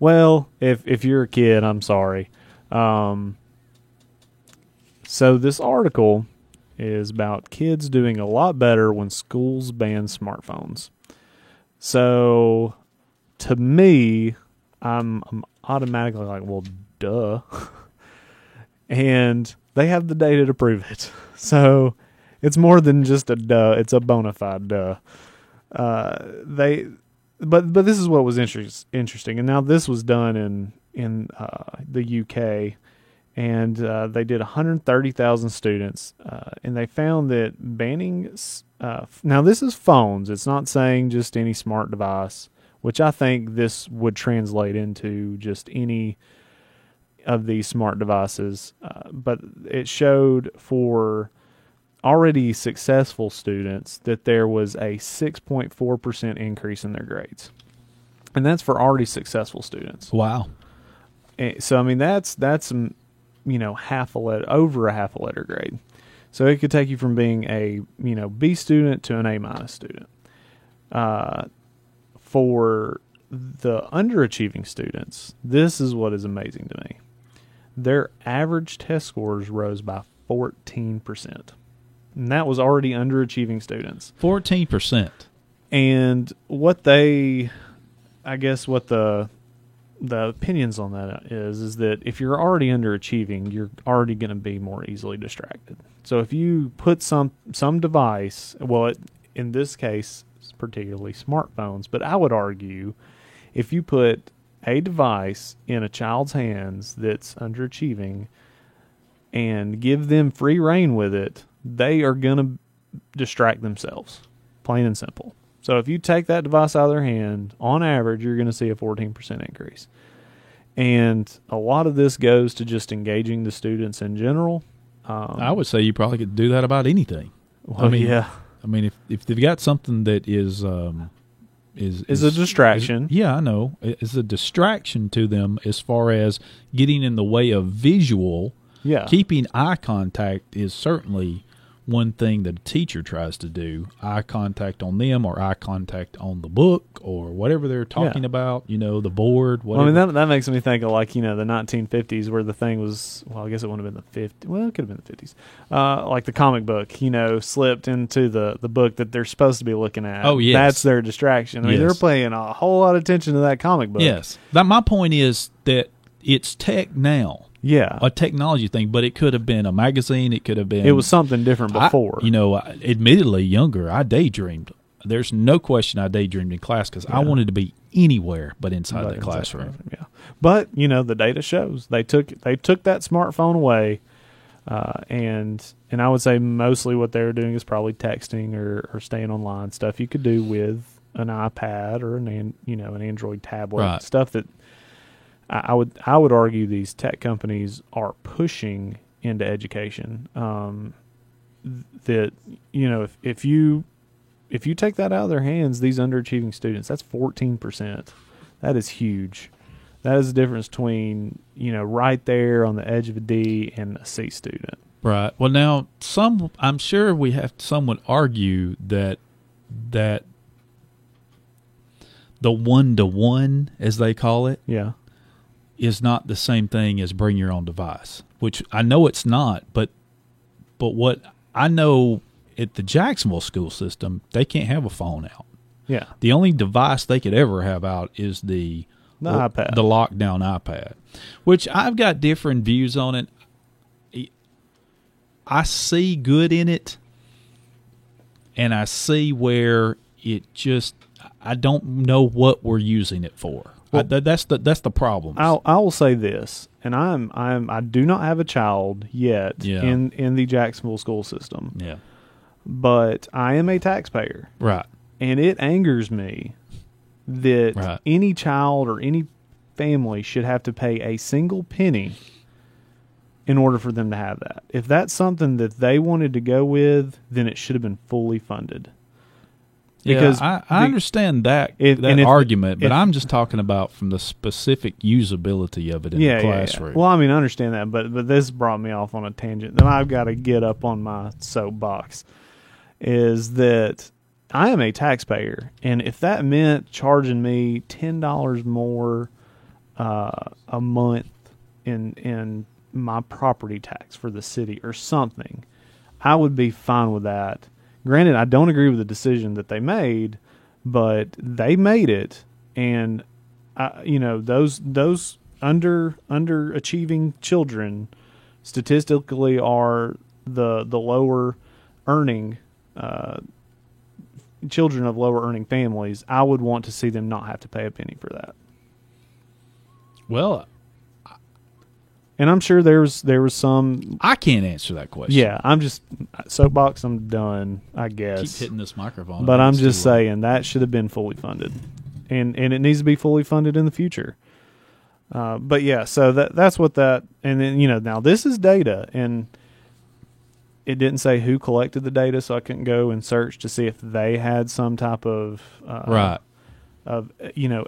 Well, if you're a kid, I'm sorry. So this article is about kids doing a lot better when schools ban smartphones. So to me, I'm automatically like, well, duh. And they have the data to prove it. So it's more than just a duh. It's a bona fide duh. But this is what was interesting. And now this was done in the UK. And they did 130,000 students, and they found that banning now this is phones. It's not saying just any smart device, which I think this would translate into just any of these smart devices. But it showed for already successful students that there was a 6.4% increase in their grades, and that's for already successful students. Wow. So I mean that's half a letter, over a half a letter grade. So it could take you from being a, B student to an A- student. For the underachieving students, this is what is amazing to me. Their average test scores rose by 14%. And that was already underachieving students. 14%. And what the opinions on that is that if you're already underachieving, you're already going to be more easily distracted. So if you put some device, in this case, particularly smartphones, but I would argue if you put a device in a child's hands that's underachieving and give them free rein with it, they are going to distract themselves, plain and simple. So if you take that device out of their hand, on average, you're going to see a 14% increase. And a lot of this goes to just engaging the students in general. I would say you probably could do that about anything. Well, yeah. I mean, if they've got something that is a distraction. I know. It's a distraction to them as far as getting in the way of visual. Yeah. Keeping eye contact is certainly one thing that a teacher tries to do. Eye contact on them, or eye contact on the book, or whatever they're talking about, the board, whatever. Well, I mean, that makes me think of the 1950s where the thing was, I guess it wouldn't have been the 50s. Well, it could have been the 50s. Like the comic book, slipped into the book that they're supposed to be looking at. Oh, yes. That's their distraction. I mean, they're paying a whole lot of attention to that comic book. Yes. My point is that it's tech now. Yeah. A technology thing, but it could have been a magazine. It could have been. It was something different before. Admittedly younger, I daydreamed. There's no question I daydreamed in class because I wanted to be anywhere but inside that classroom. Yeah. But, the data shows. They took that smartphone away, and I would say mostly what they were doing is probably texting or staying online, stuff you could do with an iPad or an Android tablet, right. Stuff that I would argue these tech companies are pushing into education. That if you take that out of their hands, these underachieving students, that's 14%. That is huge. That is the difference between right there on the edge of a D and a C student. Right. Well, now I'm sure some would argue that the 1-to-1, as they call it, is not the same thing as bring your own device, which I know it's not, but what I know at the Jacksonville school system, they can't have a phone out. Yeah. The only device they could ever have out is the iPad. The lockdown iPad, which I've got different views on it. I see good in it, and I see where I don't know what we're using it for. Well, that's the problem. I will say this, and I do not have a child yet in the Jacksonville school system. Yeah. But I am a taxpayer. Right. And it angers me that any child or any family should have to pay a single penny in order for them to have that. If that's something that they wanted to go with, then it should have been fully funded. Because I understand that argument, but I'm just talking about from the specific usability of it in the classroom. Yeah. Well, I mean, I understand that, but this brought me off on a tangent. Then I've got to get up on my soapbox. Is that I am a taxpayer, and if that meant charging me $10 more a month in my property tax for the city or something, I would be fine with that. Granted, I don't agree with the decision that they made, but they made it, and those underachieving children statistically are the lower earning children of lower earning families. I would want to see them not have to pay a penny for that. Well, and I'm sure there was some. I can't answer that question. Yeah, I'm just soapbox. I'm done, I guess. Keep hitting this microphone. But I'm just saying that should have been fully funded, and it needs to be fully funded in the future. But yeah, so that's what that. And then now this is data, and it didn't say who collected the data, so I couldn't go and search to see if they had some type of right of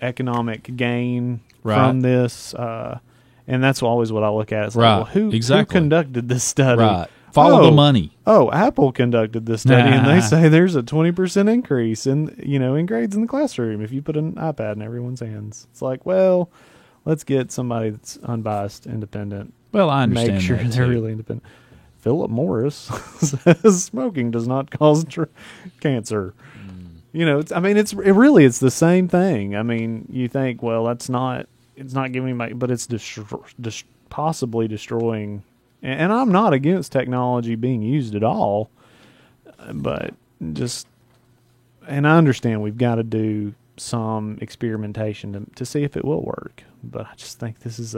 economic gain from this. And that's always what I look at. It's right. Like, well, who conducted this study? Right. Follow the money. Oh, Apple conducted this study, and they say there's a 20% increase in grades in the classroom if you put an iPad in everyone's hands. It's like, well, let's get somebody that's unbiased, independent. Well, I understand. Make sure that they're too. really independent. Philip Morris says smoking does not cause cancer. It's the same thing. I mean, you think, well, it's not giving me, but it's possibly destroying. And I'm not against technology being used at all, but and I understand we've got to do some experimentation to see if it will work. But I just think this is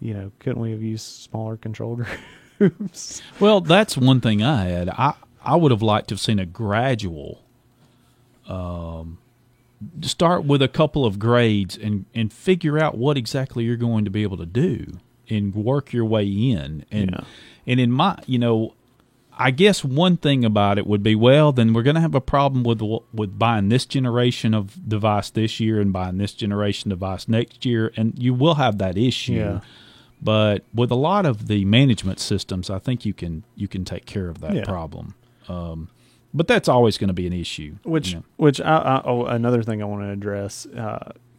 couldn't we have used smaller control groups? Well, that's one thing I had. I would have liked to have seen a gradual start with a couple of grades and figure out what exactly you're going to be able to do and work your way in. And in my, I guess one thing about it would be, well, then we're going to have a problem with buying this generation of device this year and buying this generation device next year, and you will have that issue. Yeah. But with a lot of the management systems, I think you can take care of that problem. But that's always going to be an issue. Which another thing I want to address,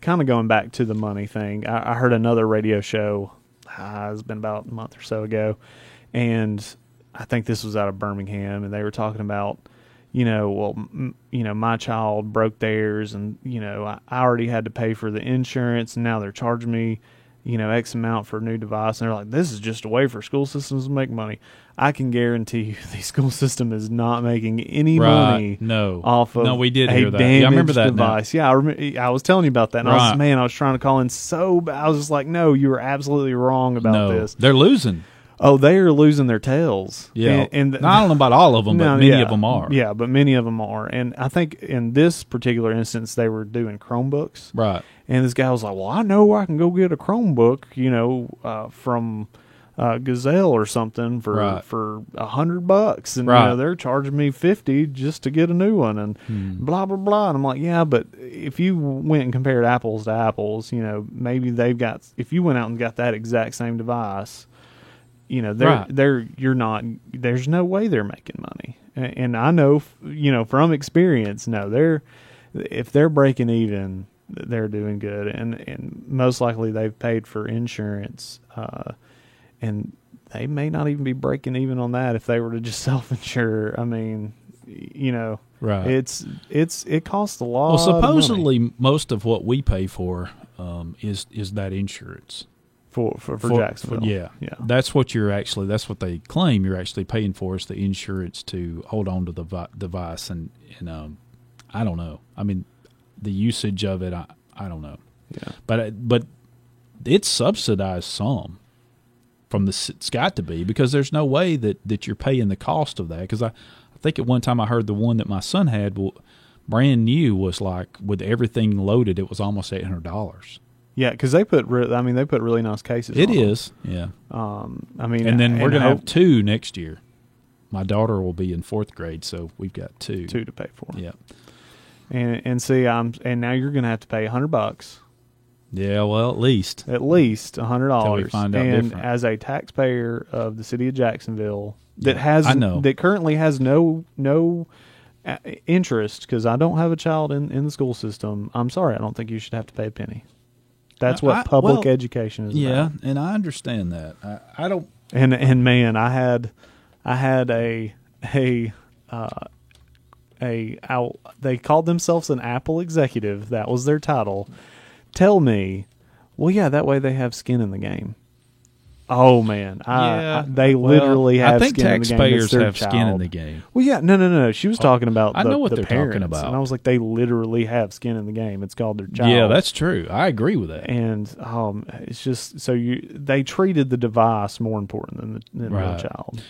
kind of going back to the money thing. I heard another radio show. It's been about a month or so ago, and I think this was out of Birmingham, and they were talking about, my child broke theirs, and I already had to pay for the insurance, and now they're charging me, X amount for a new device, and they're like, this is just a way for school systems to make money. I can guarantee you the school system is not making any money off of we did a hear that. damaged Yeah, I remember that device. now. Yeah, I was telling you about that, and I was trying to call in so bad. I was just like, no, you were absolutely wrong about this. They're losing. Oh, they are losing their tails. Yeah, and I don't know about all of them, but many of them are. Yeah, but many of them are. And I think in this particular instance, they were doing Chromebooks. Right. And this guy was like, well, I know I can go get a Chromebook, from Gazelle or something for $100, and they're charging me $50 just to get a new one, and blah blah blah. And I'm like, yeah, but if you went and compared apples to apples, maybe if you went out and got that exact same device, you're not. There's no way they're making money, and I know, from experience, if they're breaking even, they're doing good, and most likely they've paid for insurance. And they may not even be breaking even on that if they were to just self-insure. I mean, right. It costs a lot. Well, supposedly of money. Most of what we pay for is that insurance for Jacksonville. Yeah. That's what they claim you're actually paying for, is the insurance to hold on to the device, and I don't know. I mean, the usage of it, I don't know. Yeah. But it's subsidized some. It's got to be, because there's no way that you're paying the cost of that. Because I think at one time I heard the one that my son had, brand new, was like, with everything loaded, it was almost $800. Yeah, because they put really nice cases. It is, yeah. And then we're going to have 2 next year. My daughter will be in 4th grade, so we've got 2 to pay for. Yeah, and see, and now you're going to have to pay $100. Yeah, well, at least $100. Until we find out and different. As a taxpayer of the city of Jacksonville, that currently has no interest, because I don't have a child in the school system. I'm sorry, I don't think you should have to pay a penny. That's what public education is about. And I understand that. I don't. And man, I had they called themselves an Apple executive. That was their title. Tell me, well, yeah, that way they have skin in the game. Oh man, they literally have. I think skin taxpayers in the game. have skin in the game. Well, yeah, no. She was talking about. I know what they're parents, talking about, and I was like, they literally have skin in the game. It's called their child. Yeah, that's true. I agree with that. And it's just so they treated the device more important than the child.